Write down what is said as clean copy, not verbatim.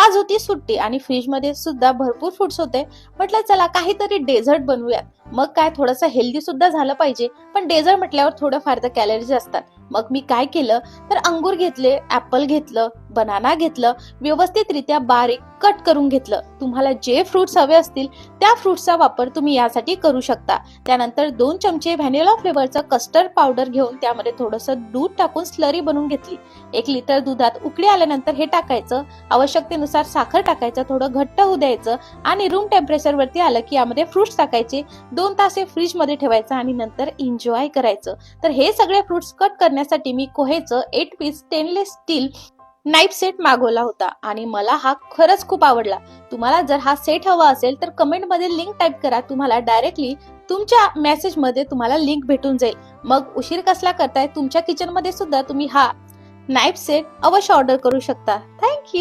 आज होती सुट्टी आणि फ्रीज मध्ये सुद्धा भरपूर फ्रुट्स होते. म्हटलं चला काहीतरी डेझर्ट बनवूयात. मग काय थोडंसं हेल्दी सुद्धा झालं पाहिजे, पण डेझर्ट म्हटल्यावर थोडं फार तर कॅलरीज असतात. मग मी काय केलं तर अंगूर घेतले, ऍपल घेतलं, बनाना घेतलं, व्यवस्थितरित्या बारीक कट करून घेतलं. तुम्हाला जे फ्रुट्स हवे असतील त्या फ्रुट्सचा वापर तुम्ही यासाठी करू शकता. त्यानंतर 2 चमचे व्हॅनिला फ्लेवरचं कस्टर्ड पावडर घेऊन त्यामध्ये थोडंसं दूध टाकून स्लरी बनवून घेतली. 1 लिटर दुधात उकळी आल्यानंतर हे टाकायचं. आवश्यकतेनुसार साखर टाकायचं, थोडं घट्ट होऊ द्यायचं आणि रूम टेम्परेचर वरती आलं की यामध्ये फ्रुट्स टाकायचे. 2 तास हे फ्रीज मध्ये ठेवायचं आणि नंतर एन्जॉय करायचं. तर हे सगळे फ्रुट्स कट करण्यासाठी मी कोहेचं 8 piece stainless steel knife set मागवला होता आणि मला हा खरंच खूप आवडला. तुम्हाला जर हा सेट हवा असेल तर कमेंट मध्ये लिंक टाईप करा. तुम्हाला डायरेक्टली तुमच्या मेसेज मध्ये तुम्हाला लिंक भेटून जाईल. मग उशीर कसला करताय, तुमच्या किचन मध्ये सुद्धा तुम्ही हा नाईफ सेट अवश्य ऑर्डर करू शकता. थँक्यू.